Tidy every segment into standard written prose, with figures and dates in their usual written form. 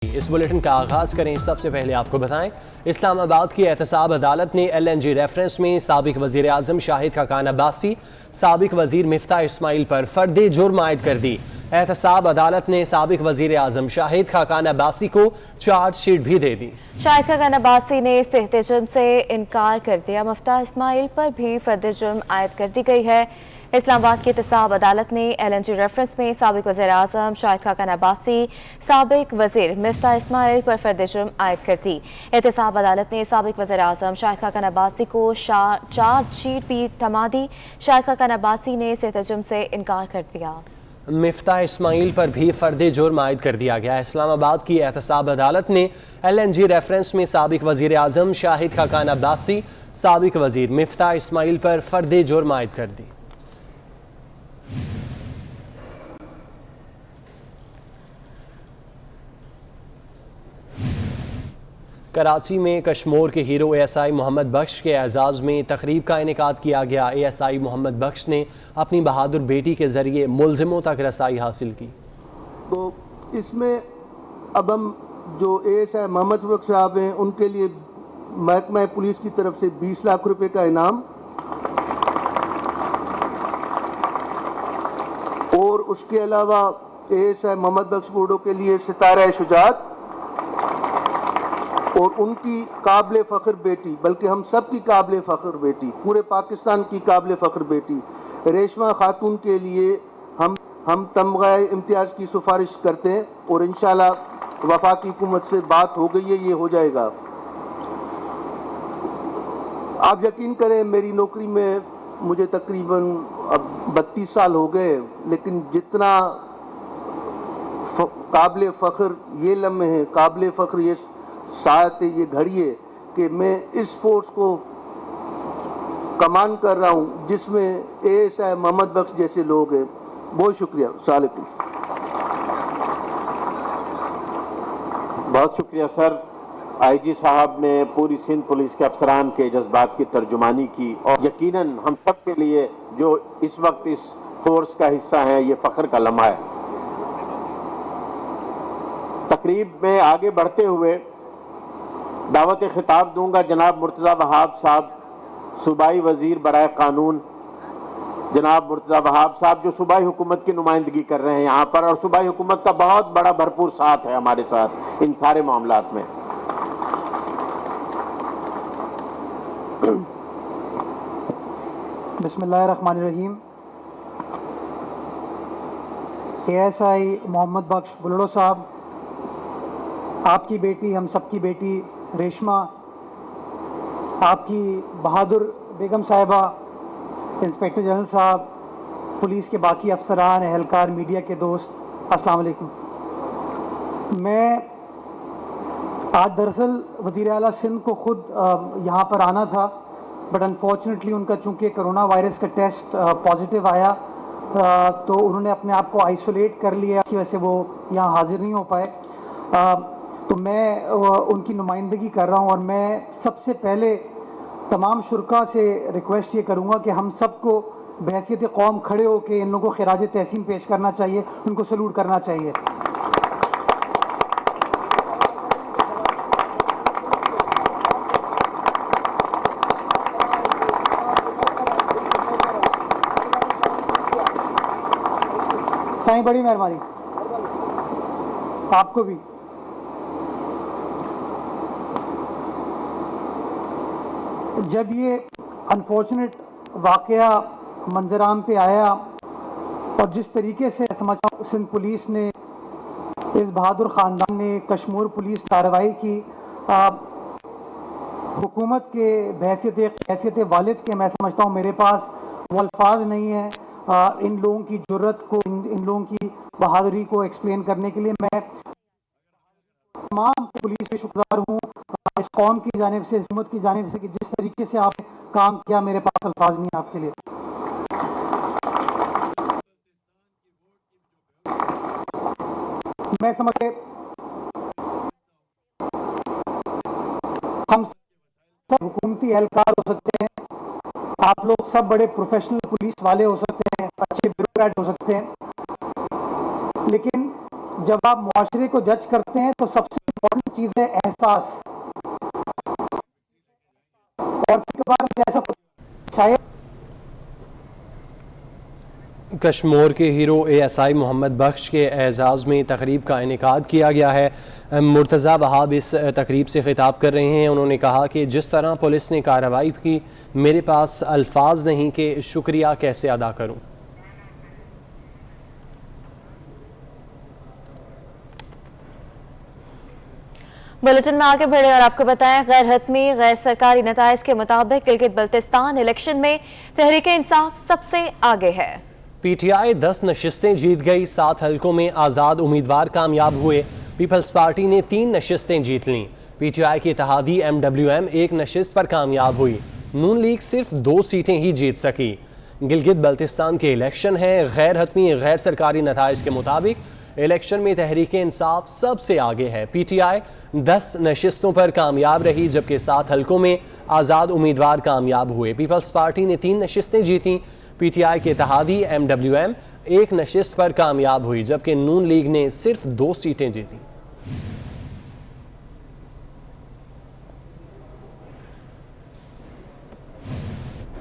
इस बुलेटिन का आगाज करें। सबसे पहले आपको बताएं, इस्लामाबाद की एहतसाब अदालत ने LNG रेफरेंस में साबिक वजीर आजम शाहिद खाकान अब्बासी, साबिक वजीर मिफ्ता इस्माइल पर फर्द जुर्म आयद कर दी। एहतसाब अदालत ने साबिक वजीर आजम शाहिद खाकान अब्बासी को चार्जशीट भी दे दी। शाहिद खाकान अब्बासी ने सेहत जुर्म से इनकार कर दिया। मिफ्ता इस्माइल पर भी फर्द जुर्म आयद कर दी गई है। इस्लामाबाद की एहतसाब अदालत ने LNG रेफरेंस में साबिक वज़ीर आज़म शाहिद खाकान अब्बासी, साबिक वज़ीर मिफ्ता इस्माइल पर फर्द जुर्म आयद कर दी। एहतसाब अदालत ने साबिक वज़ीर आज़म शाहिद खाकान अब्बासी को चार्जशीट भी थमा दी। शाहिद खाकान अब्बासी ने सेहत जुर्म से इनकार कर दिया। मिफ्ता इस्माइल पर भी फर्द जुर्म आयद कर दिया गया। इस्लामाबाद की एहतसाब अदालत ने LNG रेफरेंस में साबिक वज़ीर आज़म शाहिद खाकान अब्बासी, साबिक वज़ीर मिफ्ता इस्माइल पर फर्द जुर्म आयद कर दी। कराची में कश्मोर के हीरो ASI मोहम्मद बख्श के एजाज़ में तकरीब का इनेकाद किया गया। ASI मोहम्मद बख्श ने अपनी बहादुर बेटी के ज़रिए मुल्ज़िमों तक रसाई हासिल की। तो इसमें अब हम जो ASI मोहम्मद बख्श साहब हैं उनके लिए महकमा पुलिस की तरफ से 20 लाख रुपए का इनाम और उसके अलावा ASI मोहम्मद बख्श बूढ़ों के लिए सितारा शुजात और उनकी काबिल फ़ख्र बेटी, बल्कि हम सब की काबिल फ़ख्र बेटी, पूरे पाकिस्तान की काबिल फ़ख्र बेटी रेशमा खातून के लिए हम तमगा इम्तियाज़ की सिफारिश करते हैं और इंशाल्लाह वफाकी हुकूमत से बात हो गई है, ये हो जाएगा। आप यकीन करें मेरी नौकरी में मुझे तकरीबन अब 32 साल हो गए, लेकिन जितना काबिल फ़ख्र ये लम्हे हैं, काबिल फ़ख्र ये साथ ये घड़ी है कि मैं इस फोर्स को कमान कर रहा हूं जिसमें ASI मोहम्मद बख्श जैसे लोग हैं। बहुत शुक्रिया। अस्सलामुअलैकुम। बहुत शुक्रिया सर। IG साहब ने पूरी सिंध पुलिस के अफसरान के जज्बात की तर्जुमानी की और यकीनन हम सब के लिए जो इस वक्त इस फोर्स का हिस्सा है ये फख्र का लम्हा है। तकरीब में आगे बढ़ते हुए दावत खिताब दूंगा जनाब मुर्तज़ा वहाब साहब, सूबाई वजीर बराए कानून। जनाब मुर्तज़ा वहाब साहब जो सूबाई हुकूमत की नुमाइंदगी कर रहे हैं यहाँ पर, और सूबाई हुकूमत का बहुत बड़ा भरपूर साथ है हमारे साथ इन सारे मामलात में। बिस्मिल्लाहिर्रहमानिर्रहीम। ASI मोहम्मद बख्श बुलड़ो साहब, आपकी बेटी, हम सबकी बेटी रेशमा, आपकी बहादुर बेगम साहिबा, इंस्पेक्टर जनरल साहब, पुलिस के बाकी अफसरान, एहलकार, मीडिया के दोस्त, अस्सलाम वालेकुम। मैं आज दरअसल वज़ीर आला सिंध को ख़ुद यहाँ पर आना था, बट अनफॉर्चुनेटली उनका चूँकि कोरोना वायरस का टेस्ट पॉजिटिव आया तो उन्होंने अपने आप को आइसोलेट कर लिया, की वजह से वो यहाँ हाजिर नहीं हो पाए। तो मैं उनकी नुमाइंदगी कर रहा हूँ और मैं सबसे पहले तमाम शुरका से रिक्वेस्ट ये करूँगा कि हम सबको बहैसियत कौम खड़े होकर इन लोगों को खिराज तहसीन पेश करना चाहिए, उनको सलूट करना चाहिए। साईं बड़ी मेहरबानी, आपको भी। जब ये अनफॉर्चुनेट वाक़या मंजराम पे आया और जिस तरीके से समझा सिंध पुलिस ने, इस बहादुर ख़ानदान ने, कश्मीर पुलिस कार्रवाई की, हुकूमत के हैसियत वालिद के, मैं समझता हूँ मेरे पास वो अल्फाज नहीं है इन लोगों की जुर्रत को, इन लोगों की बहादुरी को एक्सप्लेन करने के लिए। मैं तमाम पुलिस के शुक्रगुज़ार हूँ इस कौम की जानिब से, हुकूमत की जानिब से, कि जिस तरीके से आपने काम किया, मेरे पास अल्फाज नहीं आपके लिए। मैं समझे हम सब हुकूमती एहलकार हो सकते हैं, आप लोग सब बड़े प्रोफेशनल पुलिस वाले हो सकते हैं, अच्छे ब्यूरोक्रेट हो सकते हैं, लेकिन जब आप मुआशरे को जज करते हैं तो सबसे इम्पोर्टेंट चीज़ है एहसास। और कभी ऐसा शायद कश्मीर के हीरो ASI मोहम्मद बख्श के एजाज़ में तकरीब का इनेकाद किया गया है। मुर्तज़ा वहाब इस तकरीब से खिताब कर रहे हैं। उन्होंने कहा कि जिस तरह पुलिस ने कार्रवाई की, मेरे पास अल्फाज नहीं कि शुक्रिया कैसे अदा करूं। बुलेटिन में आगे बढ़े और आपको बताएं, गैर हतमी गैर सरकारी नताइज के मुताबिक गिलगित बल्तिस्तान इलेक्शन में तहरीक इंसाफ सबसे आगे है। PTI 10 नशिस्तें जीत गई, 7 हलकों में आज़ाद उम्मीदवार कामयाब हुए। पीपल्स पार्टी ने 3 नशिस्तें जीत लीं। PTI की इत्तेहादी MWM 1 नशिस्त पर कामयाब हुई। नून लीग सिर्फ 2 सीटें ही जीत सकी। गिलगित बल्तिस्तान के इलेक्शन है। गैर हतमी गैर सरकारी नताइज के मुताबिक इलेक्शन में तहरीक इंसाफ सबसे आगे है। PTI 10 नशिस्तों पर कामयाब रही, जबकि 7 हलकों में आज़ाद उम्मीदवार कामयाब हुए। पीपल्स पार्टी ने 3 नशिस्तें जीती। PTI के इत्तेहादी MWM 1 नशिस्त पर कामयाब हुई, जबकि नून लीग ने सिर्फ 2 सीटें जीती।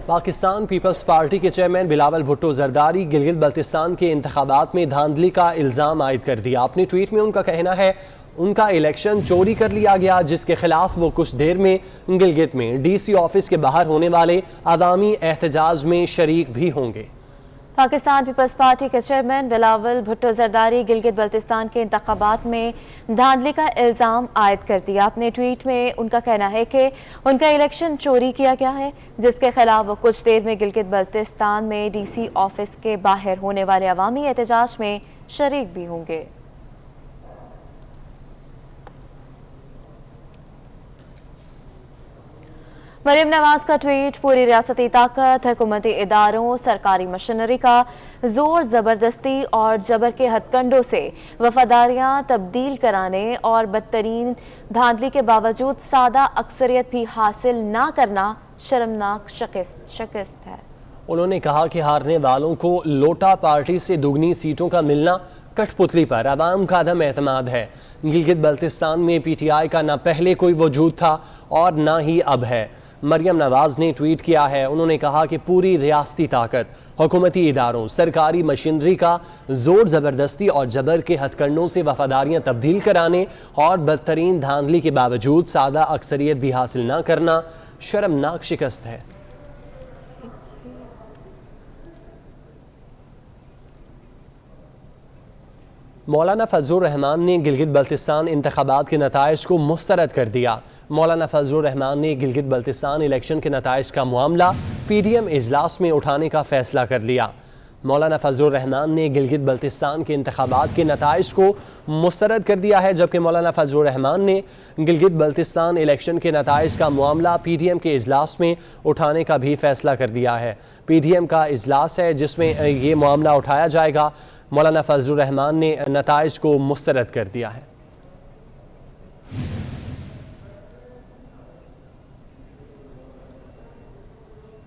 पाकिस्तान पीपल्स पार्टी के चेयरमैन बिलावल भुट्टो जरदारी गिलगित बल्तिस्तान के इंतखाबात में धांधली का इल्ज़ाम आयद कर दिया। अपने ट्वीट में उनका कहना है उनका इलेक्शन चोरी कर लिया गया, जिसके खिलाफ वो कुछ देर में गिलगित में DC ऑफिस के बाहर होने वाले अवामी एहतजाज में शरीक भी होंगे। पाकिस्तान पीपल्स पार्टी के चेयरमैन बिलावल भुट्टो जरदारी गिलगित बल्तिस्तान के इंतखाबात में धांधली का इल्ज़ाम आयद कर दिया। अपने ट्वीट में उनका कहना है कि उनका इलेक्शन चोरी किया गया है, जिसके खिलाफ वो कुछ देर में गिलगित बल्तिस्तान में DC ऑफिस के बाहर होने वाले अवामी एहतजाज में शरीक भी होंगे। मरियम नवाज का ट्वीट, पूरी रियासती ताकत हुकूमती इदारों सरकारी मशीनरी का जोर ज़बरदस्ती और जबर के हथकंडों से वफादारियां तब्दील कराने और बदतरीन धांधली के बावजूद सादा अक्सरियत भी हासिल ना करना शर्मनाक शिकस्त है। उन्होंने कहा कि हारने वालों को लोटा पार्टी से दुगनी सीटों का मिलना कठपुतली पर अवाम का अदम एतमाद है। गिलगित बल्तिस्तान में PTI का न पहले कोई वजूद था और न ही अब है। मरियम नवाज ने ट्वीट किया है। उन्होंने कहा कि पूरी रियासती ताकत हुकूमती इदारों सरकारी मशीनरी का जोर ज़बरदस्ती और जबर के हथकंडों से वफादारियां तब्दील कराने और बदतरीन धांधली के बावजूद सादा अक्सरियत भी हासिल न करना शर्मनाक शिकस्त है। मौलाना फजलुर रहमान ने गिलगित बल्तिस्तान इंतखाबात के नताइज को मुस्तरद कर दिया। मौलाना फजलुर रहमान ने गिलगित बल्तिस्तान इलेक्शन के नताइज का मामला PDM इजलास में उठाने का फैसला कर लिया। मौलाना फजलुर रहमान ने गिलगित बल्तिस्तान के इंतखाबात के नताइज को मुस्तरद कर दिया है, जबकि मौलाना फजलुर रहमान ने गिलगित बल्तिस्तान इलेक्शन के नताइज का मामला PDM के इजलास में उठाने का भी फैसला कर दिया है। PDM का इजलास है जिसमें ये मामला उठाया जाएगा। मौलाना फजलुर रहमान ने नताइज को मुस्तरद कर दिया है।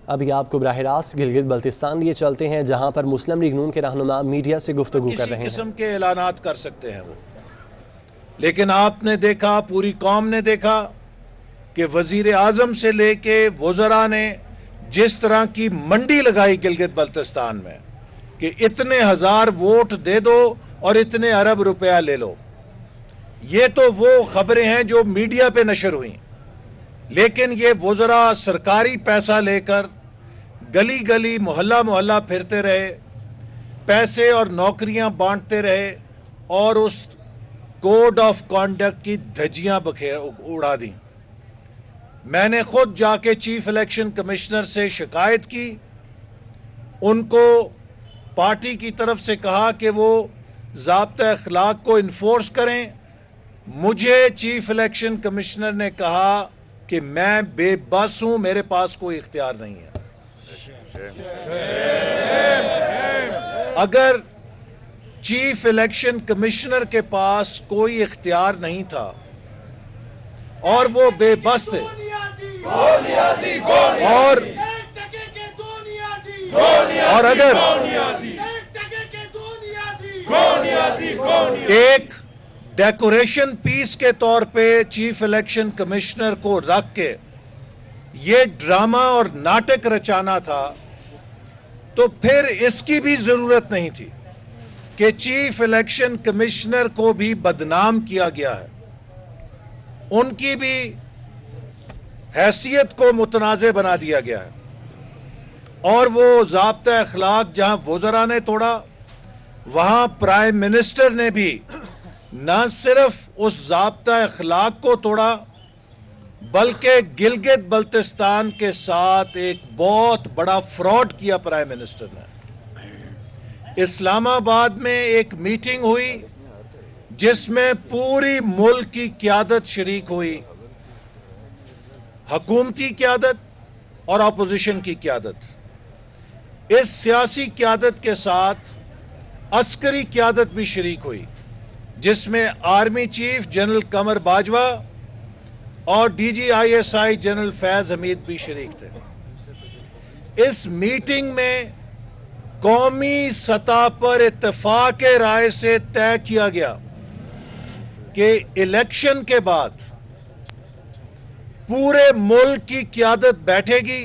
अभी आपको बराह रास्त गिलगित बल्तिस्तान लिए चलते हैं, जहां पर मुस्लिम लीग नून के रहनुमा मीडिया से गुफ्तगू कर रहे हैं। किस्म के ऐलानात कर सकते हैं वो, लेकिन आपने देखा, पूरी कौम ने देखा कि वजीर आजम से लेके वज़रा ने जिस तरह की मंडी लगाई गिलगित बल्तिस्तान में कि इतने हजार वोट दे दो और इतने अरब रुपया ले लो। ये तो वो खबरें हैं जो मीडिया पे नशर हुई, लेकिन ये वज़रा सरकारी पैसा लेकर गली गली मोहल्ला मोहल्ला फिरते रहे, पैसे और नौकरियां बांटते रहे और उस कोड ऑफ कॉन्डक्ट की धज्जियां उड़ा दी। मैंने खुद जाके चीफ इलेक्शन कमिश्नर से शिकायत की, उनको पार्टी की तरफ से कहा कि वो ज़ाब्ता अखलाक को इन्फोर्स करें। मुझे चीफ इलेक्शन कमिश्नर ने कहा कि मैं बेबस हूं, मेरे पास कोई इख्तियार नहीं है। अगर चीफ इलेक्शन कमिश्नर के पास कोई इख्तियार नहीं था और वो बेबस थे और एक डेकोरेशन पीस के तौर पे चीफ इलेक्शन कमिश्नर को रख के ये ड्रामा और नाटक रचाना था, तो फिर इसकी भी जरूरत नहीं थी कि चीफ इलेक्शन कमिश्नर को भी बदनाम किया गया है, उनकी भी हैसियत को मुतनाज़े बना दिया गया है। और वो ज़ाब्ता अखलाक जहां वज़रा ने तोड़ा, वहां प्राइम मिनिस्टर ने भी न सिर्फ उस ज़ाब्ता अखलाक को तोड़ा, बल्कि गिलगित बल्तिस्तान के साथ एक बहुत बड़ा फ्रॉड किया प्राइम मिनिस्टर ने। इस्लामाबाद में एक मीटिंग हुई जिसमें पूरी मुल्क की क़यादत शरीक हुई, हुकूमती क़यादत और अपोजिशन की क़यादत। इस सियासी क़यादत के साथ अस्करी क़यादत भी शरीक हुई, जिसमें आर्मी चीफ जनरल कमर बाजवा और DGISI जनरल फैज हमीद भी शरीक थे। इस मीटिंग में कौमी सतह पर इत्तेफाक राय से तय किया गया कि इलेक्शन के बाद पूरे मुल्क की क़यादत बैठेगी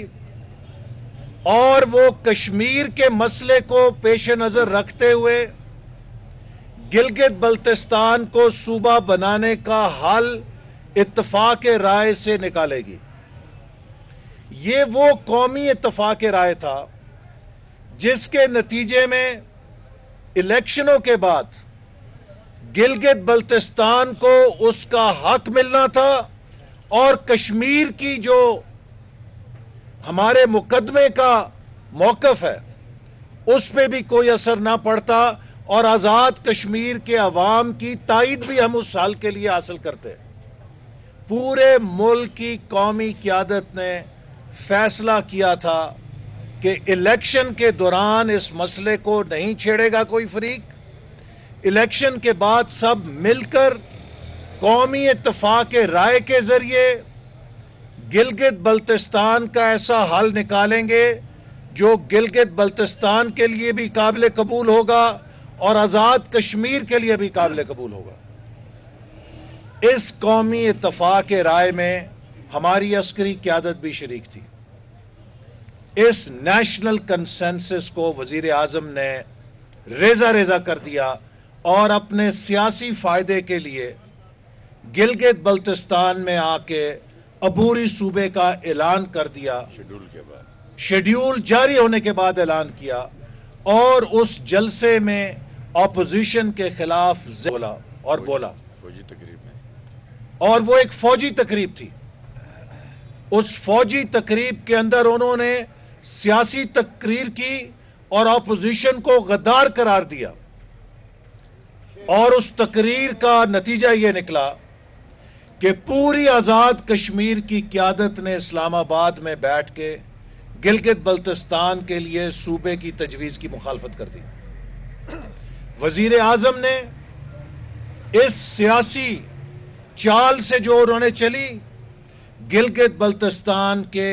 और वो कश्मीर के मसले को पेश नजर रखते हुए गिलगित बल्तिस्तान को सूबा बनाने का हल इत्तेफाक राय से निकालेगी। ये वो कौमी इत्तेफाक राय था जिसके नतीजे में इलेक्शनों के बाद गिलगित बल्तिस्तान को उसका हक मिलना था और कश्मीर की जो हमारे मुकदमे का मौकफ है उस पर भी कोई असर ना पड़ता और आज़ाद कश्मीर के अवाम की ताईद भी हम उस साल के लिए हासिल करते। पूरे मुल्क की कौमी क़यादत ने फैसला किया था कि इलेक्शन के दौरान इस मसले को नहीं छेड़ेगा कोई फरीक, इलेक्शन के बाद सब मिलकर कौमी इत्तेफाक राय के जरिए गिलगित बल्तिस्तान का ऐसा हल निकालेंगे जो गिलगित बल्तिस्तान के लिए भी काबिल कबूल होगा और आज़ाद कश्मीर के लिए भी काबिल कबूल होगा। इस कौमी इत्तेफाक राय में हमारी अस्करी क़यादत भी शरीक थी। इस नेशनल कंसेंसस को वज़ीर आज़म ने रेज़ा रेज़ा कर दिया और अपने सियासी फ़ायदे के लिए गिलगित बल्तिस्तान में आके अबूरी सूबे का ऐलान कर दिया। शेड्यूल जारी होने के बाद ऐलान किया और उस जलसे में ऑपोजिशन के खिलाफ बोला और वो एक फौजी तकरीब थी। उस फौजी तकरीब के अंदर उन्होंने सियासी तकरीर की और ऑपोजिशन को गद्दार करार दिया और उस तकरीर का नतीजा ये निकला कि पूरी आज़ाद कश्मीर की क़यादत ने इस्लामाबाद में बैठ के गिलगित बल्तिस्तान के लिए सूबे की तजवीज़ की मुखालफत कर दी। वज़ीर आज़म ने इस सियासी चाल से जो उन्होंने चली, गिलगित बल्तिस्तान के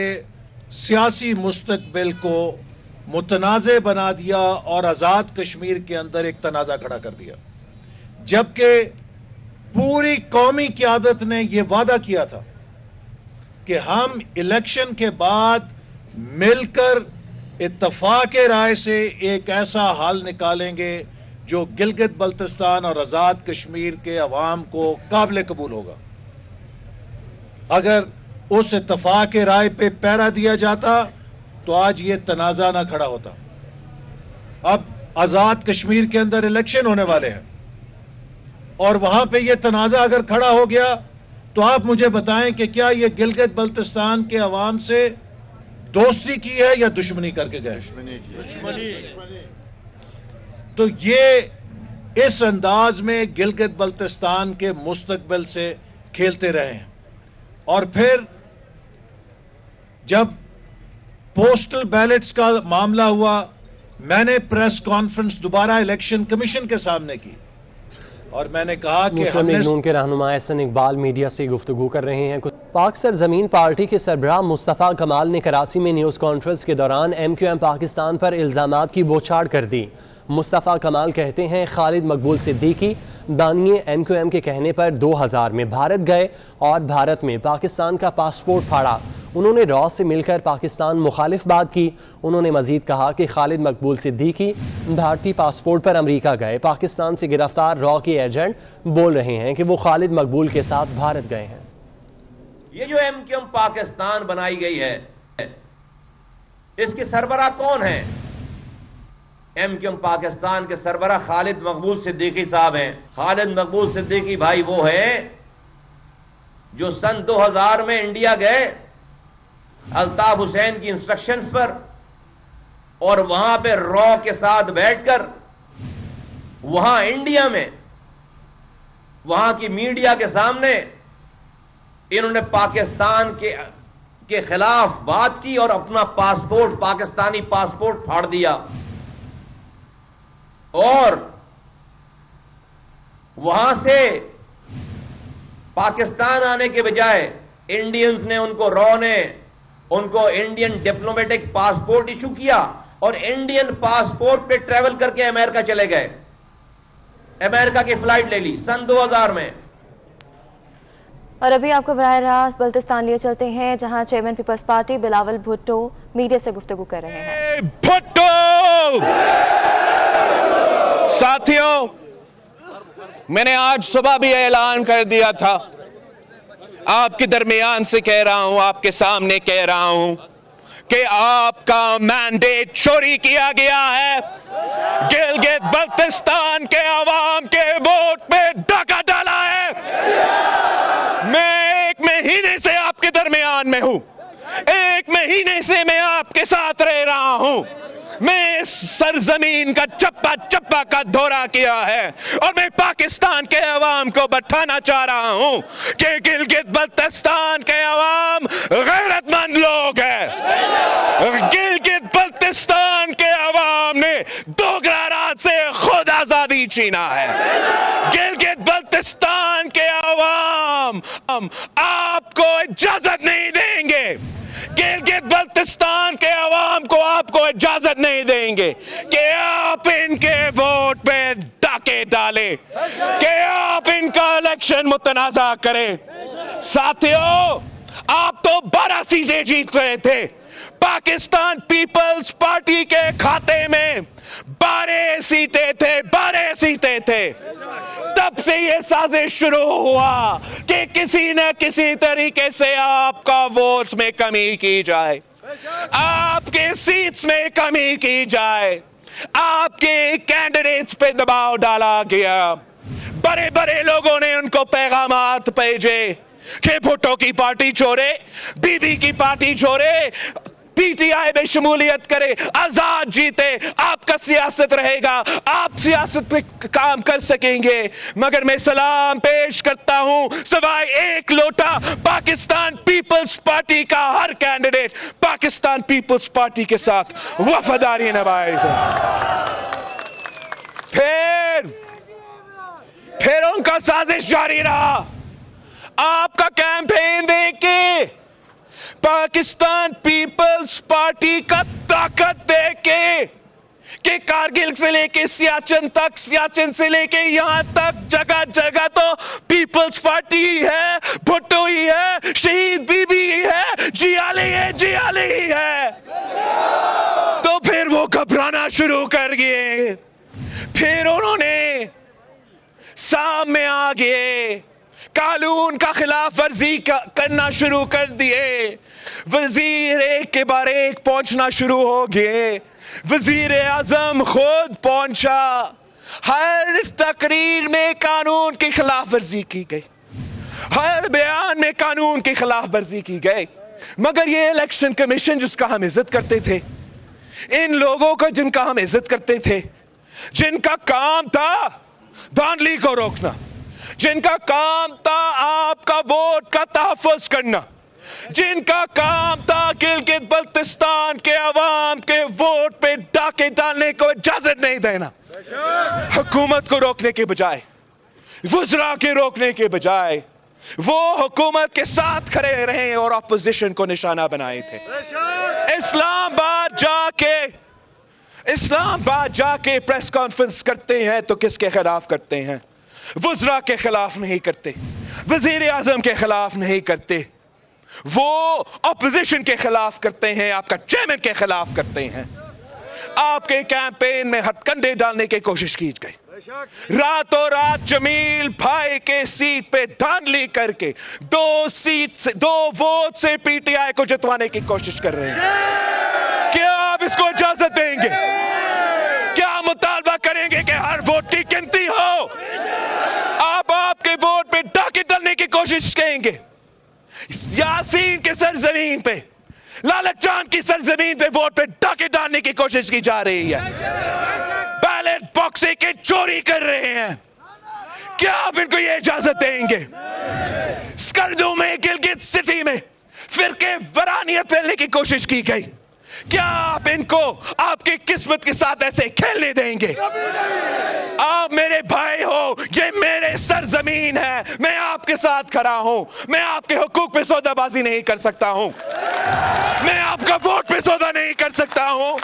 सियासी मुस्तकबिल को मुतनाज़े बना दिया और आज़ाद कश्मीर के अंदर एक तनाज़ा खड़ा कर दिया। जबकि पूरी कौमी क़यादत ने यह वादा किया था कि हम इलेक्शन के बाद मिलकर इत्तेफाक राय से एक ऐसा हल निकालेंगे जो गिलगित बल्तिस्तान और आज़ाद कश्मीर के अवाम को काबिल कबूल होगा। अगर उस इत्तेफाक राय पे पैरा दिया जाता तो आज ये तनाज़ा ना खड़ा होता। अब आज़ाद कश्मीर के अंदर इलेक्शन होने वाले हैं और वहां पे ये तनाज़ा अगर खड़ा हो गया तो आप मुझे बताएं कि क्या ये गिलगित बल्तिस्तान के अवाम से दोस्ती की है या दुश्मनी करके गए? तो ये इस अंदाज में गिलगित बल्तिस्तान के मुस्तकबिल से खेलते रहे हैं। और फिर जब पोस्टल बैलेट्स का मामला हुआ, मैंने प्रेस कॉन्फ्रेंस दोबारा इलेक्शन कमीशन के सामने की और मैंने कहा कि हमने नून के रहनुमा एहसन इकबाल मीडिया से गुफ्तगू कर रहे हैं। पाक सरजमीन पार्टी के सरबराह मुस्तफ़ा कमाल ने कराची में न्यूज़ कॉन्फ्रेंस के दौरान MQM पाकिस्तान पर इल्ज़ामात की बौछार कर दी। मुस्तफ़ा कमाल कहते हैं खालिद मकबूल सिद्दीकी बानिए MQM के कहने पर 2000 में भारत गए और भारत में पाकिस्तान का पासपोर्ट फाड़ा। उन्होंने रॉ से मिलकर पाकिस्तान मुखालिफ बात की। उन्होंने मजीद कहा कि खालिद मकबूल सिद्दीकी भारतीय पासपोर्ट पर अमेरिका गए। पाकिस्तान से गिरफ्तार रॉ के एजेंट बोल रहे हैं कि वो खालिद मकबूल के साथ भारत गए हैं। ये जो MQM पाकिस्तान बनाई गई है, इसके सरबराह कौन है? MQM पाकिस्तान के सरबराह खालिद मकबूल सिद्दीकी साहब हैं। खालिद मकबूल सिद्दीकी भाई वो हैं जो सन 2000 में इंडिया गए अल्ताफ हुसैन की इंस्ट्रक्शंस पर, और वहां पे रॉ के साथ बैठकर वहां इंडिया में वहां की मीडिया के सामने इन्होंने पाकिस्तान के खिलाफ बात की और अपना पासपोर्ट, पाकिस्तानी पासपोर्ट फाड़ दिया। और वहां से पाकिस्तान आने के बजाय इंडियंस ने रॉ ने उनको इंडियन डिप्लोमेटिक पासपोर्ट इशू किया और इंडियन पासपोर्ट पे ट्रेवल करके अमेरिका चले गए। अमेरिका की फ्लाइट ले ली सन 2000 में। और अभी आपको बराह रास्त बल्तिस्तान लिए चलते हैं, जहां chairman Peoples Party Bilawal Bhutto media से गुफ्तगू कर रहे हैं। भुट्टो साथियों, मैंने आज सुबह भी ऐलान कर दिया था, आपके दरमियान से कह रहा हूं, आपके सामने कह रहा हूं कि आपका मैंडेट चोरी किया गया है। गिलगित बल्तिस्तान के अवाम के वोट पे डाका डाला है। मैं 1 महीने से आपके दरमियान में हूं, 1 महीने से मैं आपके साथ रह रहा हूं। मैं इस सरजमीन का चप्पा चप्पा का दौरा किया है और मैं पाकिस्तान के अवाम को बताना चाह रहा हूं कि गिलगित बल्तिस्तान के अवाम गैरतमंद लोग हैं। गिलगित बल्तिस्तान के अवाम ने दोगला राज से खुद आजादी छीना है। गिलगित बल्तिस्तान के अवाम हम आपको इजाजत नहीं देंगे। गिलगित बल्तिस्तान के अवाम को आपको इजाजत नहीं देंगे कि आप इनके वोट पे डाके डालें, कि आप इनका इलेक्शन मुतनाजा करें। साथियों, आप तो 12 सीटें जीत रहे थे। पाकिस्तान पीपल्स पार्टी के खाते में 12 सीटें थे, 12 सीटें थे। तब से ये साजिश शुरू हुआ कि किसी न किसी तरीके से आपका वोट्स में कमी की जाए, आपके सीट्स में कमी की जाए, आपके कैंडिडेट्स पे दबाव डाला गया। बड़े बड़े लोगों ने उनको पैगामात भेजे कि भुट्टो की पार्टी छोड़े, बीबी की पार्टी छोड़े, PTI में शमूलियत करे, आजाद जीते, आपका सियासत रहेगा, आप सियासत पे काम कर सकेंगे। मगर मैं सलाम पेश करता हूं, सिवाय 1 लोटा पाकिस्तान पीपल्स पार्टी का हर कैंडिडेट पाकिस्तान पीपल्स पार्टी के साथ वफादारी निभाएगा। फिर उनका साजिश जारी रहा। आपका कैंपेन देके, पाकिस्तान पीपल्स पार्टी का ताकत देके कि कारगिल से लेके सियाचिन तक, सियाचिन से लेके यहां तक जगह जगह तो पीपल्स पार्टी ही है, भुट्टो ही है, शहीद बीबी ही है, जियाली है, जियाली ही है। तो फिर वो घबराना शुरू कर गए। फिर उन्होंने सामने आ गए, कानून का खिलाफ वर्जी करना शुरू कर दिए। वजीर एक के बाद एक पहुंचना शुरू हो गए। वजीर आजम खुद पहुंचा। हर तकरीर में कानून की खिलाफ वर्जी की गई, हर बयान में कानून की खिलाफ वर्जी की गई। मगर ये इलेक्शन कमीशन जिसका हम इज्जत करते थे, इन लोगों को जिनका हम इज्जत करते थे, जिनका काम था धांधली को रोकना, जिनका काम था आपका वोट का तहफ़्फ़ुज़ करना, जिनका काम था गिलगित बल्तिस्तान के अवाम के वोट पे डाके डालने को इजाजत नहीं देना, हुकूमत को रोकने के बजाय, वज़रा के रोकने के बजाय वो हुकूमत के साथ खड़े रहे और अपोजिशन को निशाना बनाए थे। इस्लामाबाद जाके इस्लामाबाद जाके प्रेस कॉन्फ्रेंस करते हैं तो किसके खिलाफ करते हैं? वज़रा के खिलाफ नहीं करते, वज़ीर आज़म के खिलाफ नहीं करते, वो ऑपोजिशन के खिलाफ करते हैं, आपका चेयरमैन के खिलाफ करते हैं। आपके कैंपेन में हथकंडे डालने की कोशिश की गई। रातों रात जमील भाई के सीट पे धांधली करके 2 वोट से पीटीआई को जितवाने की कोशिश कर रहे हैं। क्या आप इसको इजाजत देंगे? क्या मुतालबा करेंगे कि हर वोट की गिनती हो? आप आपके वोट पे डाके डालने की कोशिश करेंगे? यासीन के सरजमीन पे, लालच चांद की सरजमीन पे वोट पे डाके डालने की कोशिश की जा रही है। बैलेट बॉक्स के चोरी कर रहे हैं। क्या आप इनको ये इजाजत देंगे? स्कर्दू में, गिलगित सिटी में फिरके वरानियत फैलने की कोशिश की गई। क्या आप इनको आपकी किस्मत के साथ ऐसे खेलने देंगे? आप मेरे भाई हो, ये मेरे सरजमीन है, मैं आपके साथ खड़ा हूं। मैं आपके हुकूक पे सौदाबाजी नहीं कर सकता हूं, मैं आपका वोट पे सौदा नहीं कर सकता हूं,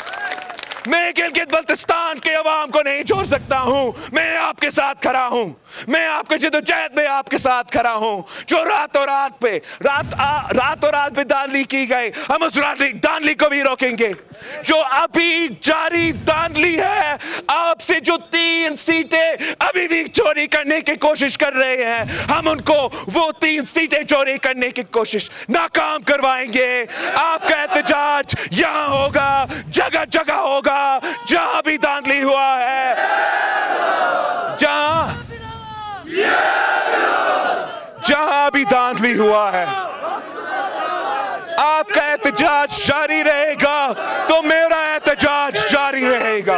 मैं गिलगित बल्तिस्तान के अवाम को नहीं छोड़ सकता हूं। मैं आपके साथ खड़ा हूं, मैं आपके जद्दोजहद में आपके साथ खड़ा हूं। जो रातों रात पे धांधली की गई, हम उस धांधली को भी रोकेंगे। जो अभी जारी धांधली है, आपसे जो 3 सीटें अभी भी चोरी करने की कोशिश कर रहे हैं, हम उनको वो 3 सीटें चोरी करने की कोशिश नाकाम करवाएंगे। आपका एहतजाज यहां होगा, जगह जगह होगा, जहां भी धांधली हुआ है, जहां भी धांधली हुआ है, आपका एहतजाज जारी रहेगा तो मेरा एहतजाज जारी रहेगा।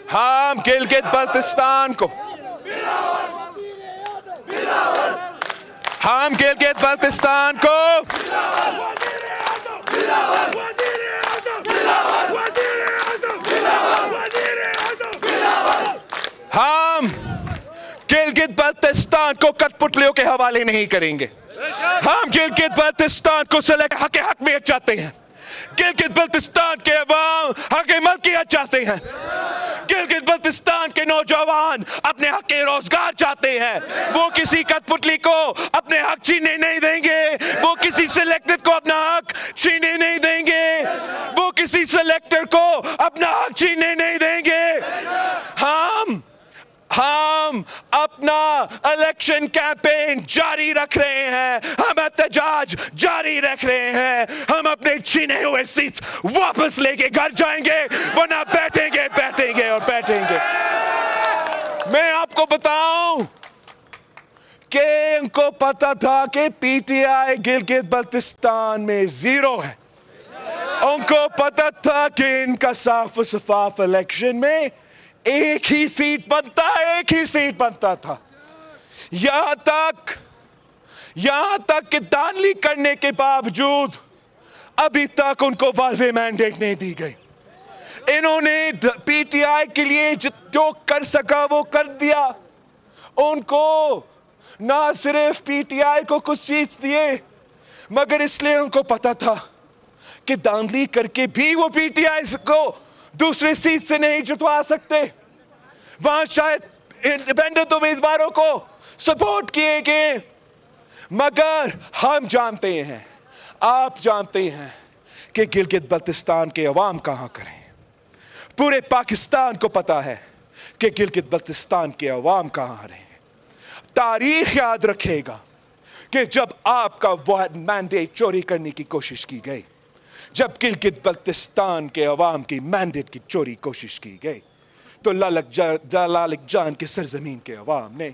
हम गिलगित बल्तिस्तान को, हम गिलगित बल्तिस्तान को हम गिलगित बल्तिस्तान को कठपुतलियों के हवाले नहीं करेंगे। हम गिलगित बल्तिस्तान को हक में चाहते हैं। गिलगित बल्तिस्तान के अवाम हक मलकियत चाहते हैं। गिलगित बल्तिस्तान के नौजवान अपने हक के रोजगार चाहते हैं। वो किसी कठपुतली को अपने हक छीनने नहीं देंगे, वो किसी सिलेक्टेड को अपना हक छीनने नहीं देंगे, वो किसी सिलेक्टर को अपना हक छीनने नहीं देंगे। हम अपना इलेक्शन कैंपेन जारी रख रहे हैं, हम एहतजाज जारी रख रहे हैं। हम अपने छीने हुए सीट्स वापस लेके घर जाएंगे, वरना बैठेंगे और बैठेंगे। मैं आपको बताऊं कि उनको पता था कि पीटीआई गिलगित बल्तिस्तान में 0 है। उनको पता था कि इनका साफ शफाफ इलेक्शन में एक ही सीट बनता था। यहां तक कि धांधली करने के बावजूद अभी तक उनको वाज़ेह मैंडेट नहीं दी गई। इन्होंने पीटीआई के लिए जो कर सका वो कर दिया। उनको ना सिर्फ पीटीआई को कुछ सीट्स दिए, मगर इसलिए उनको पता था कि धांधली करके भी वो पीटीआई को दूसरे सीट से नहीं जितवा सकते। वहां शायद इंडिपेंडेंट उम्मीदवारों को सपोर्ट किए गए, मगर हम जानते हैं, आप जानते हैं कि गिलगित बल्तिस्तान के अवाम कहां करें। पूरे पाकिस्तान को पता है कि गिलगित बल्तिस्तान के अवाम कहां रहे। तारीख याद रखेगा कि जब आपका वाद मैंडेट चोरी करने की कोशिश की गई, जब गिलगित बल्तिस्तान के अवाम की मैंडेट की चोरी कोशिश की गई, तो लालच जान के सरजमीन के अवाम ने,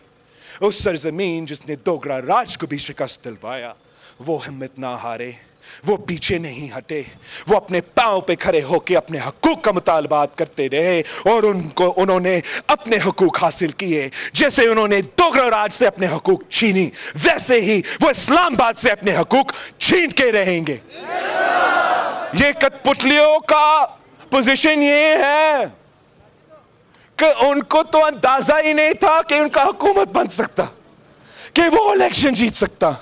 उस सरजमीन जिसने दोगरा राज को भी शिकस्त दिलवाया, वो हिम्मत ना हारे, वो पीछे नहीं हटे, वो अपने पांव पे खड़े होकर अपने हकूक का मुतालबात करते रहे और उन्होंने अपने हकूक हासिल किए। जैसे उन्होंने दोगरा राज से अपने हकूक छीनी, वैसे ही वो इस्लामाबाद से अपने हकूक छीन के रहेंगे। ये कठपुतलियों का पोजीशन ये है कि उनको तो अंदाजा ही नहीं था कि उनका हुकूमत बन सकता, कि वो इलेक्शन जीत सकता।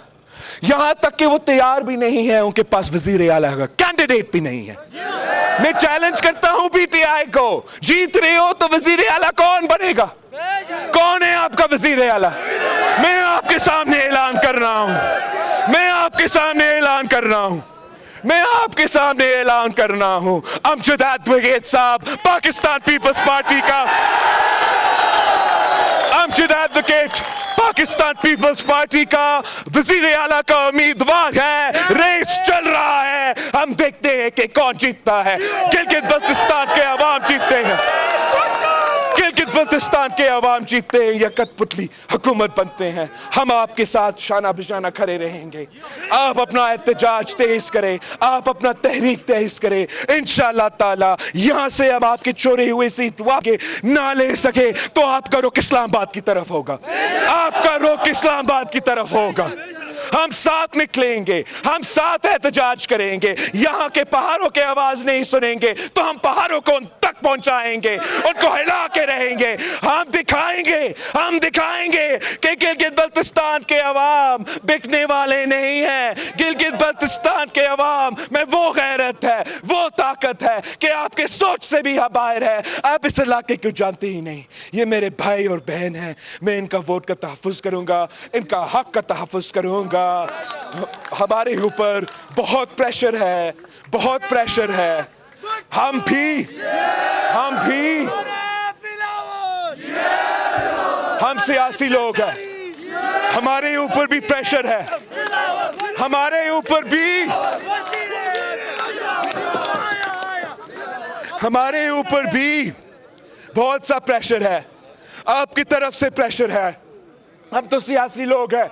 यहां तक कि वो तैयार भी नहीं है, उनके पास वजीर आला का कैंडिडेट भी नहीं है। मैं चैलेंज करता हूं पीटीआई को, जीत रहे हो तो वजीर आला कौन बनेगा? कौन है आपका वजीर आला? मैं आपके सामने ऐलान कर रहा हूं, मैं आपके सामने ऐलान कर रहा हूं, मैं आपके सामने ऐलान कर रहा हूं, अमजद एडवोकेट साहब पाकिस्तान पीपल्स पार्टी का, Amjad advocate Pakistan Peoples Party का वजीर आला का उम्मीदवार है। रेस चल रहा है, हम देखते हैं कि कौन जीतता है। गिलगित बल्तिस्तान के अवाम जीतते हैं, गिलगित बल्तिस्तान के अवाम जीतते हैं या कठपुतली हुकूमत बनते हैं। हम आपके साथ शाना बिशाना खड़े रहेंगे। आप अपना एहतजाज तेज करें, आप अपना तहरीक तेज करें। इंशाअल्लाह ताला यहां से हम आपके चोरी हुए सीट वाके ना ले सके तो आपका रुख इस्लामाबाद की तरफ होगा, आपका रुख इस्लामाबाद की तरफ होगा। हम साथ निकलेंगे, हम साथ एहतजाज करेंगे। यहाँ के पहाड़ों के आवाज नहीं सुनेंगे तो हम पहाड़ों को उन तक पहुंचाएंगे, उनको हिला के रहेंगे। हम दिखाएंगे कि गिलगित बल्तिस्तान के अवाम बिकने वाले नहीं हैं। गिलगित बल्तिस्तान के अवाम में वो गैरत है, वो ताकत है कि आपके सोच से भी बाहर है। आप इस इलाके को जानते ही नहीं। ये मेरे भाई और बहन हैं, मैं इनका वोट का तहफ़्फ़ुज़ करूंगा, इनका हक का तहफ़्फ़ुज़ करूंगा। हमारे ऊपर बहुत प्रेशर है, बहुत प्रेशर है। हम सियासी लोग हैं, हमारे ऊपर भी प्रेशर है, हमारे ऊपर भी बहुत सा प्रेशर है, आपकी तरफ से प्रेशर है। हम तो सियासी लोग हैं,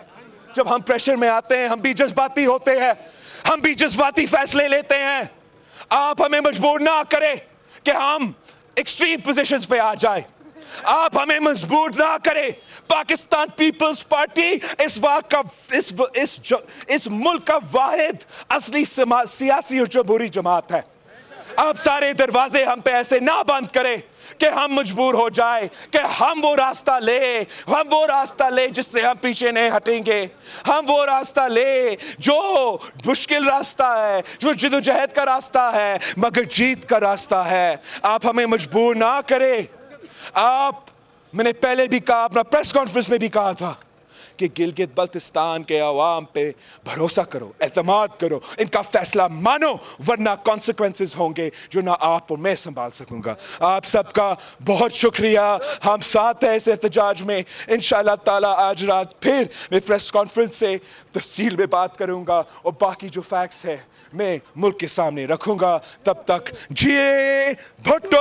जब हम प्रेशर में आते हैं हम भी जज्बाती होते हैं, हम भी जज्बाती फैसले लेते हैं। आप हमें मजबूर ना करें कि हम एक्सट्रीम पोजीशंस पे आ जाए, आप हमें मजबूर ना करें। पाकिस्तान पीपल्स पार्टी इस मुल्क का वाहिद असली सियासी और जमहूरी जमात है। आप सारे दरवाजे हम पे ऐसे ना बंद करें कि हम मजबूर हो जाए कि हम वो रास्ता ले जिससे हम पीछे नहीं हटेंगे। हम वो रास्ता ले जो मुश्किल रास्ता है, जो जिद्दोजहद का रास्ता है, मगर जीत का रास्ता है। आप हमें मजबूर ना करें। मैंने पहले भी कहा, अपना प्रेस कॉन्फ्रेंस में भी कहा था कि गिलगित बल्तिस्तान के अवाम पे भरोसा करो, एतमाद करो, इनका फैसला मानो, वरना कॉन्सिक्वेंसेस होंगे जो ना आप और मैं संभाल सकूंगा। आप सबका बहुत शुक्रिया। हम साथ हैं इस एहतजाज में। इंशाअल्लाह ताला आज रात फिर मैं प्रेस कॉन्फ्रेंस से तफसील में बात करूंगा और बाकी जो फैक्ट्स है मैं मुल्क के सामने रखूंगा। तब तक जिए भुट्टो।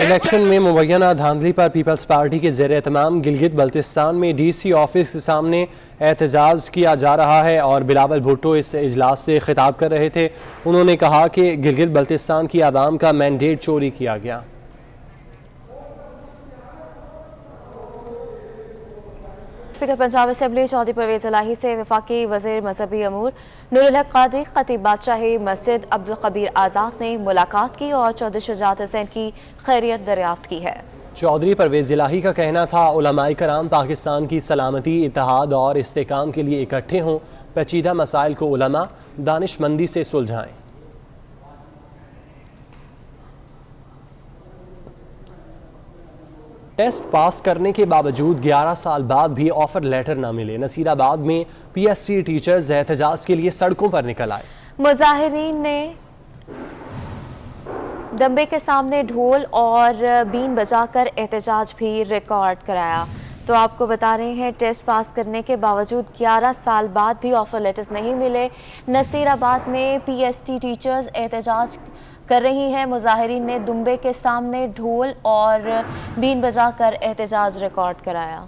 इलेक्शन में मुबैना धांधली पर पीपल्स पार्टी के ज़ेर एहतमाम गिलगित बल्तिस्तान में DC ऑफिस के सामने एहतजाज किया जा रहा है और बिलावल भुट्टो इस इजलास से खिताब कर रहे थे। उन्होंने कहा कि गिलगित बल्तिस्तान की आवाम का मैंडेट चोरी किया गया। स्पीकर पंजाब असेंबली चौधरी परवेज इलाही से वफाकी वज़ीर मजहबी अमूर नूरुल हक कादरी, खतीब बादशाही मस्जिद अब्दुल कबीर आज़ाद ने मुलाकात की और चौधरी शुजात हुसैन की खैरियत दरियाफ्त की है। चौधरी परवेज इलाही का कहना था, उलमाए कराम पाकिस्तान की सलामती, इत्तेहाद और इस्तेकाम के लिए इकट्ठे हों, पेचीदा मसाइल को उलमा दानिशमंदी से सुलझाएं। टेस्ट पास करने के बावजूद 11 साल बाद भी ऑफर लेटर न मिले। नसीराबाद में PSC टीचर्स एहतजाज के लिए सड़कों पर निकल आए। मुजाहिरीन ने दंबे के सामने ढोल और बीन बजाकर एहतजाज भी रिकॉर्ड कराया। तो आपको बता रहे हैं, टेस्ट पास करने के बावजूद 11 साल बाद भी ऑफर लेटर्स नहीं मिले। नसीराबाद में PST टीचर्स एहतजाज कर रही हैं। मुजाहिरीन ने दुम्बे के सामने ढोल और बीन बजाकर एहतजाज रिकॉर्ड कराया।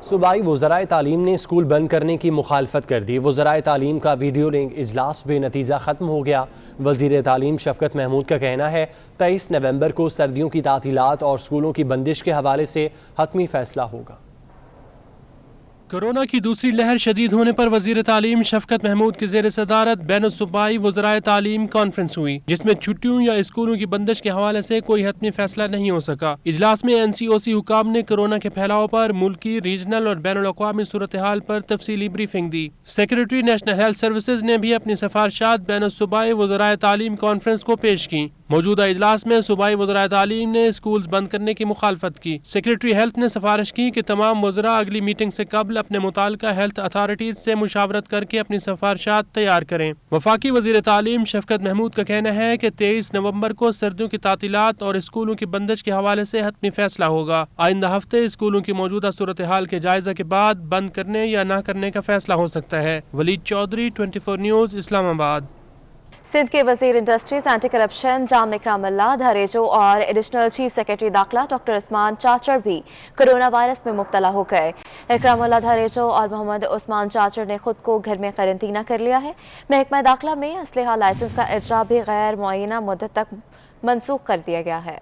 सूबाई वज़राए तालीम ने स्कूल बंद करने की मुखालफत कर दी। वज़राए तालीम का वीडियो लिंक इजलास बेनतीजा ख़त्म हो गया। वज़ीर तालीम शफ़कत महमूद का कहना है, 23 नवंबर को सर्दियों की तातीलात और स्कूलों की बंदिश के हवाले से हतमी फ़ैसला होगा। 23 नवंबर को सर्दियों की तातीलात और स्कूलों की बंदिश के हवाले से हतमी फ़ैसला होगा। 23 नवंबर को सर्दियों की तातीलात और स्कूलों की बंदिश के हवाले से हतमी फ़ैसला होगा। कोरोना की दूसरी लहर शदीद होने पर वजीर तालीम शफकत महमूद की ज़ेर सदारत बैनुल-सूबाई वज़राए तालीम कॉन्फ्रेंस हुई, जिसमें छुट्टियों या स्कूलों की बंदिश के हवाले से कोई हतमी फैसला नहीं हो सका। इजलास में NCOC हुकाम ने कोरोना के फैलाव पर मुल्की, रीजनल और बैनुल अक़वामी सूरत हाल पर तफसीली ब्रीफिंग दी। सेक्रेटरी नेशनल हेल्थ सर्विसेज ने भी अपनी सिफारिशात बैनुल-सूबाई वज़राए तालीम कॉन्फ्रेंस को पेश की। मौजूदा इजलास में सूबाई वज़राए तालीम ने स्कूल बंद करने की मुखालफत की। सेक्रेटरी हेल्थ ने सिफारिश की कि तमाम वज़रा अगली मीटिंग से कबल अपने मुताल्लिका हेल्थ अथॉरिटीज से मुशावरत करके अपनी सिफारिशात तैयार करें। वफाकी वज़ीर तालीम शफकत महमूद का कहना है कि 23 नवंबर को सर्दियों की तातीलात और स्कूलों की बंदिश के हवाले से हतमी फैसला होगा। आइंदा हफ्ते स्कूलों की मौजूदा सूरत हाल के जायजा के बाद बंद करने या न करने का फैसला हो सकता है। वलीद चौधरी, 24 न्यूज़, इस्लामाबाद। सिंध के वजीर इंडस्ट्रीज, एंटी करप्शन जाम इकरामुल्लाह धारेजो और एडिशनल चीफ सेक्रेटरी दाखिला डॉक्टर उस्मान चाचर भी कोरोना वायरस में मुब्तला हो गए। इकरामुल्लाह धारेजो और मोहम्मद उस्मान चाचर ने खुद को घर में क्वारंटीना कर लिया है। महकमा दाखिला में असलहा लाइसेंस का इजरा भी गैर मुअय्यना मुद्दत तक मनसूख कर दिया गया है।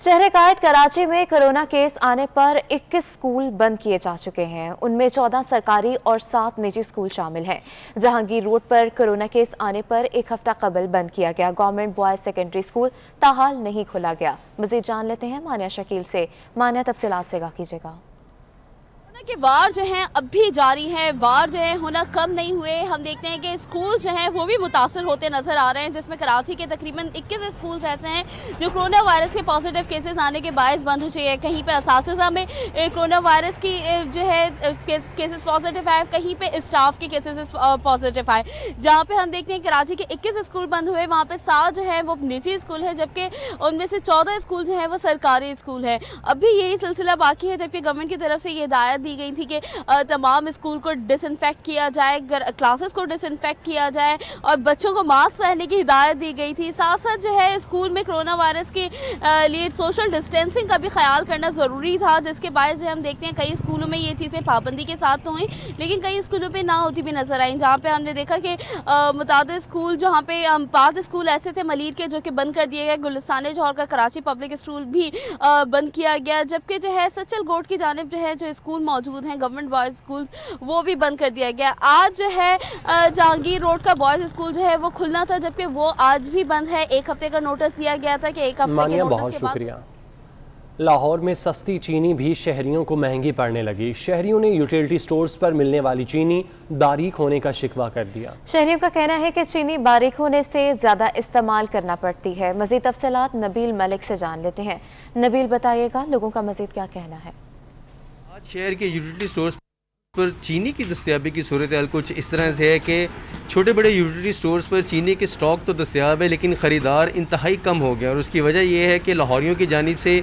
शहर कायद कराची में कोरोना केस आने पर 21 स्कूल बंद किए जा चुके हैं। उनमें 14 सरकारी और 7 निजी स्कूल शामिल हैं। जहांगीर रोड पर कोरोना केस आने पर एक हफ्ता कबल बंद किया गया गवर्नमेंट बॉयज सेकेंडरी स्कूल ताहाल नहीं खोला गया। मजीद जान लेते हैं मानिया शकील से। मानिया, तफसीलात से आगाह कीजिएगा। कि वार जो हैं अब भी जारी हैं, वार जो है होना कम नहीं हुए। हम देखते हैं कि स्कूल जो हैं वो भी मुतासर होते नजर आ रहे हैं, जिसमें कराची के तकरीबन 21 स्कूल्स ऐसे हैं जो कोरोना वायरस के पॉजिटिव केसेस आने के बायस बंद हो चुके हैं। कहीं पे असातिज़ा में कोरोना वायरस की जो है केसेस पॉजिटिव आए, कहीं पे स्टाफ के केसेस पॉजिटिव आए। जहाँ पे हम देखते हैं कराची के 21 स्कूल बंद हुए, वहाँ पे 7 जो है वो निजी स्कूल है, जबकि उनमें से 14 स्कूल जो है वो सरकारी स्कूल है। अभी यही सिलसिला बाकी है, जबकि गवर्नमेंट की तरफ से ये हिदायत दी गई थी कि तमाम स्कूल को डिसइंफेक्ट किया जाए, क्लासेस को डिसइंफेक्ट किया जाए और बच्चों को मास्क पहनने की हिदायत दी गई थी। साथ साथ जो है स्कूल में कोरोना वायरस के लिए सोशल डिस्टेंसिंग का भी ख्याल करना ज़रूरी था, जिसके बायस जो हम देखते हैं कई स्कूलों में ये चीज़ें पाबंदी के साथ तो हुई, लेकिन कई स्कूलों पे ना होती भी नजर आई। जहाँ पे हमने देखा कि मुताद स्कूल, जहाँ पे 5 स्कूल ऐसे थे मलीर के जो कि बंद कर दिए गए। गुलिस्तान जौहर का कराची पब्लिक स्कूल भी बंद किया गया, जबकि जो है सचल गोट की जानिब जो है जो स्कूल मौजूद हैं गवर्नमेंट बॉयज़ स्कूल्स, वो भी बंद कर दिया गया। आज जो है जहांगीर रोड का बॉयज़ स्कूल जो है वो खुलना था, जबकि वो आज भी बंद है। एक हफ्ते का नोटिस दिया गया था कि एक हफ्ते के नोटिस के बाद। लाहौर में सस्ती चीनी भी शहरियों को महंगी पड़ने लगी। शहरियों ने यूटिलिटी स्टोर्स पर मिलने वाली चीनी बारीक होने का शिकवा कर दिया। शहरियों का कहना है कि चीनी बारीक होने से ज़्यादा इस्तेमाल करना पड़ती है। मज़ीद तफसीलात नबील मलिक से जान लेते हैं। नबील, बताइएगा लोगों का मज़ीद क्या कहना है। आज शहर के यूटिलिटी स्टोर्स पर चीनी की दस्तयाबी की सूरत हाल कुछ इस तरह से है कि छोटे बड़े यूटिलिटी स्टोर्स पर चीनी के स्टॉक तो दस्तयाब है, लेकिन ख़रीदार इंतहाई कम हो गया। और उसकी वजह यह है कि लाहौरियों की जानिब से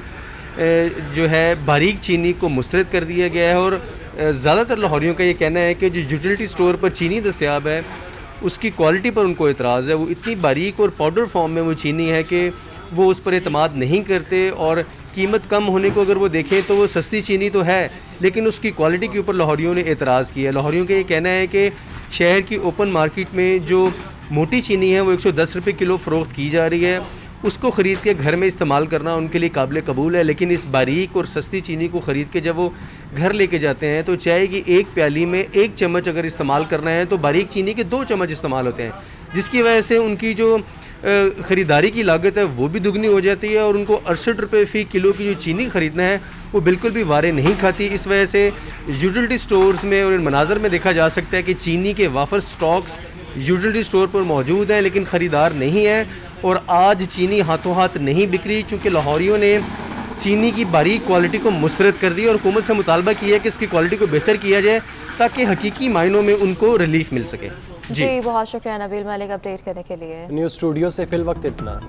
जो है बारीक चीनी को मुस्तरद कर दिया गया है। और ज़्यादातर लाहौरियों का ये कहना है कि जो यूटिलिटी स्टोर पर चीनी दस्तयाब है उसकी क्वालिटी पर उनको एतराज़ है। वो इतनी बारीक और पाउडर फॉर्म में वो चीनी है कि वो उस पर एतमाद नहीं करते, और कीमत कम होने को अगर वो देखें तो वो सस्ती चीनी तो है, लेकिन उसकी क्वालिटी के ऊपर लाहौरियों ने एतराज़ किया। लाहौरियों का ये कहना है कि शहर की ओपन मार्केट में जो मोटी चीनी है वो 110 रुपये किलो फ़रोख्त की जा रही है। उसको ख़रीद के घर में इस्तेमाल करना उनके लिए काबिल कबूल है, लेकिन इस बारीक और सस्ती चीनी को ख़रीद के जब वो घर लेके जाते हैं तो चाय की एक प्याली में 1 चम्मच अगर इस्तेमाल करना है तो बारीक चीनी के 2 चम्मच इस्तेमाल होते हैं, जिसकी वजह से उनकी जो ख़रीदारी की लागत है वो भी दुगनी हो जाती है और उनको 68 रुपये फ़ी किलो की जो चीनी ख़रीदना है वो बिल्कुल भी वारे नहीं खाती। इस वजह से यूटिलिटी स्टोर्स में और इन मनाज़र में देखा जा सकता है कि चीनी के वाफर स्टॉक्स यूटिलिटी स्टोर पर मौजूद हैं, लेकिन ख़रीदार नहीं है। और आज चीनी हाथों हाथ नहीं बिक रही, चूँकि लाहौरियों ने चीनी की बारीक क्वालिटी को मुस्तरद कर दी और हुकूमत से मुतालबा किया है कि इसकी क्वालिटी को बेहतर किया जाए ताकि हकीकी मायनों में उनको रिलीफ मिल सके। जी बहुत शुक्रिया नबील मलिक अपडेट करने के लिए। न्यूज़ स्टूडियो से फिल वक्त इतना।